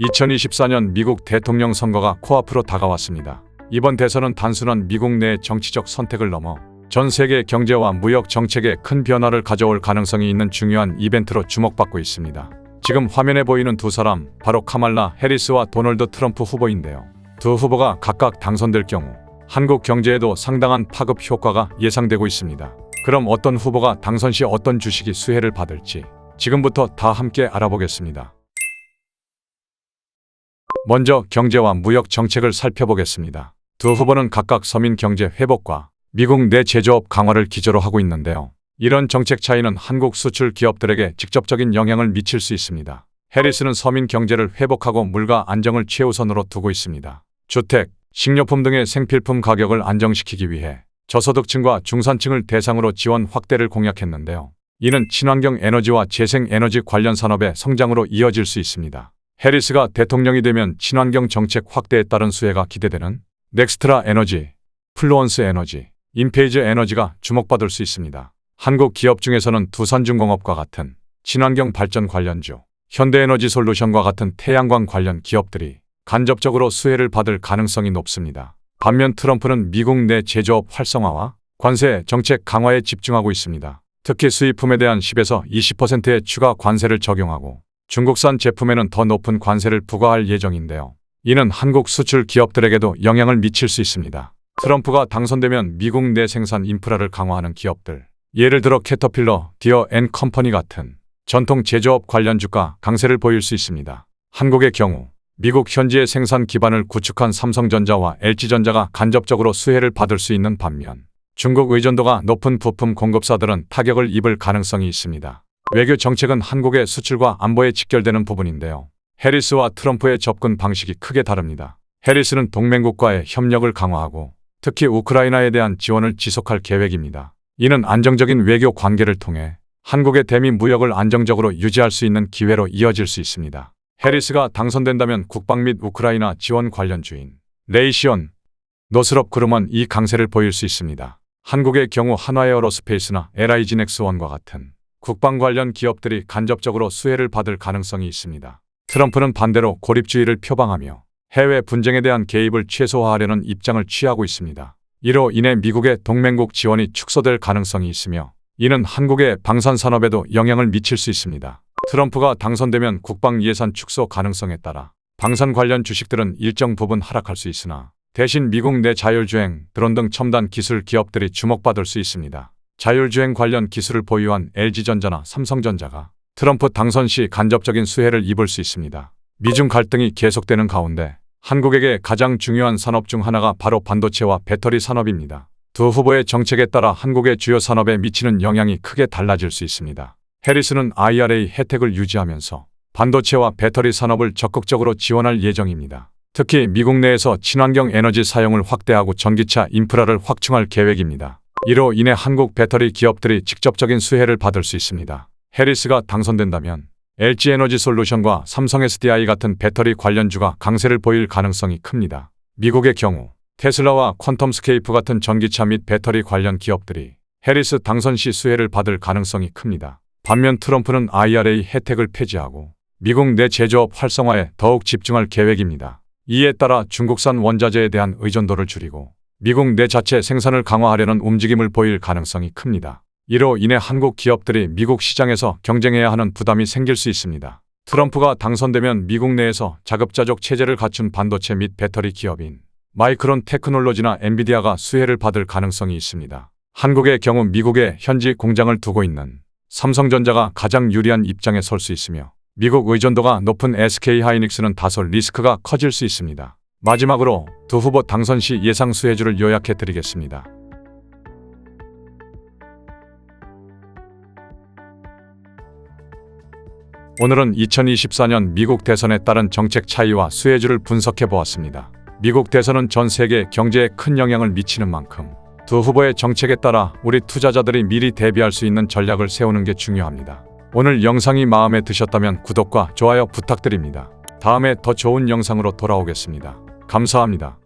2024년 미국 대통령 선거가 코앞으로 다가왔습니다. 이번 대선은 단순한 미국 내 정치적 선택을 넘어 전 세계 경제와 무역 정책에 큰 변화를 가져올 가능성이 있는 중요한 이벤트로 주목받고 있습니다. 지금 화면에 보이는 두 사람, 바로 카말라 해리스와 도널드 트럼프 후보인데요. 두 후보가 각각 당선될 경우 한국 경제에도 상당한 파급 효과가 예상되고 있습니다. 그럼 어떤 후보가 당선 시 어떤 주식이 수혜를 받을지 지금부터 다 함께 알아보겠습니다. 먼저 경제와 무역 정책을 살펴보겠습니다. 두 후보는 각각 서민 경제 회복과 미국 내 제조업 강화를 기조로 하고 있는데요. 이런 정책 차이는 한국 수출 기업들에게 직접적인 영향을 미칠 수 있습니다. 해리스는 서민 경제를 회복하고 물가 안정을 최우선으로 두고 있습니다. 주택, 식료품 등의 생필품 가격을 안정시키기 위해 저소득층과 중산층을 대상으로 지원 확대를 공약했는데요. 이는 친환경 에너지와 재생 에너지 관련 산업의 성장으로 이어질 수 있습니다. 해리스가 대통령이 되면 친환경 정책 확대에 따른 수혜가 기대되는 넥스트라 에너지, 플루언스 에너지, 인페이즈 에너지가 주목받을 수 있습니다. 한국 기업 중에서는 두산중공업과 같은 친환경 발전 관련주, 현대에너지솔루션과 같은 태양광 관련 기업들이 간접적으로 수혜를 받을 가능성이 높습니다. 반면 트럼프는 미국 내 제조업 활성화와 관세 정책 강화에 집중하고 있습니다. 특히 수입품에 대한 10에서 20%의 추가 관세를 적용하고 중국산 제품에는 더 높은 관세를 부과할 예정인데요. 이는 한국 수출 기업들에게도 영향을 미칠 수 있습니다. 트럼프가 당선되면 미국 내 생산 인프라를 강화하는 기업들, 예를 들어 캐터필러, 디어 앤 컴퍼니 같은 전통 제조업 관련 주가 강세를 보일 수 있습니다. 한국의 경우 미국 현지의 생산 기반을 구축한 삼성전자와 LG전자가 간접적으로 수혜를 받을 수 있는 반면 중국 의존도가 높은 부품 공급사들은 타격을 입을 가능성이 있습니다. 외교 정책은 한국의 수출과 안보에 직결되는 부분인데요. 해리스와 트럼프의 접근 방식이 크게 다릅니다. 해리스는 동맹국과의 협력을 강화하고 특히 우크라이나에 대한 지원을 지속할 계획입니다. 이는 안정적인 외교 관계를 통해 한국의 대미 무역을 안정적으로 유지할 수 있는 기회로 이어질 수 있습니다. 해리스가 당선된다면 국방 및 우크라이나 지원 관련주인 레이시온, 노스럽 그룹은 이 강세를 보일 수 있습니다. 한국의 경우 한화에어로스페이스나 LIG넥스원과 같은 국방 관련 기업들이 간접적으로 수혜를 받을 가능성이 있습니다. 트럼프는 반대로 고립주의를 표방하며 해외 분쟁에 대한 개입을 최소화하려는 입장을 취하고 있습니다. 이로 인해 미국의 동맹국 지원이 축소될 가능성이 있으며 이는 한국의 방산 산업에도 영향을 미칠 수 있습니다. 트럼프가 당선되면 국방 예산 축소 가능성에 따라 방산 관련 주식들은 일정 부분 하락할 수 있으나 대신 미국 내 자율주행, 드론 등 첨단 기술 기업들이 주목받을 수 있습니다. 자율주행 관련 기술을 보유한 LG전자나 삼성전자가 트럼프 당선 시 간접적인 수혜를 입을 수 있습니다. 미중 갈등이 계속되는 가운데 한국에게 가장 중요한 산업 중 하나가 바로 반도체와 배터리 산업입니다. 두 후보의 정책에 따라 한국의 주요 산업에 미치는 영향이 크게 달라질 수 있습니다. 해리스는 IRA 혜택을 유지하면서 반도체와 배터리 산업을 적극적으로 지원할 예정입니다. 특히 미국 내에서 친환경 에너지 사용을 확대하고 전기차 인프라를 확충할 계획입니다. 이로 인해 한국 배터리 기업들이 직접적인 수혜를 받을 수 있습니다. 해리스가 당선된다면 LG에너지솔루션과 삼성 SDI 같은 배터리 관련주가 강세를 보일 가능성이 큽니다. 미국의 경우 테슬라와 퀀텀스케이프 같은 전기차 및 배터리 관련 기업들이 해리스 당선 시 수혜를 받을 가능성이 큽니다. 반면 트럼프는 IRA 혜택을 폐지하고 미국 내 제조업 활성화에 더욱 집중할 계획입니다. 이에 따라 중국산 원자재에 대한 의존도를 줄이고 미국 내 자체 생산을 강화하려는 움직임을 보일 가능성이 큽니다. 이로 인해 한국 기업들이 미국 시장에서 경쟁해야 하는 부담이 생길 수 있습니다. 트럼프가 당선되면 미국 내에서 자급자족 체제를 갖춘 반도체 및 배터리 기업인 마이크론 테크놀로지나 엔비디아가 수혜를 받을 가능성이 있습니다. 한국의 경우 미국에 현지 공장을 두고 있는 삼성전자가 가장 유리한 입장에 설 수 있으며 미국 의존도가 높은 SK하이닉스는 다소 리스크가 커질 수 있습니다. 마지막으로 두 후보 당선 시 예상 수혜주를 요약해 드리겠습니다. 오늘은 2024년 미국 대선에 따른 정책 차이와 수혜주를 분석해 보았습니다. 미국 대선은 전 세계 경제에 큰 영향을 미치는 만큼 두 후보의 정책에 따라 우리 투자자들이 미리 대비할 수 있는 전략을 세우는 게 중요합니다. 오늘 영상이 마음에 드셨다면 구독과 좋아요 부탁드립니다. 다음에 더 좋은 영상으로 돌아오겠습니다. 감사합니다.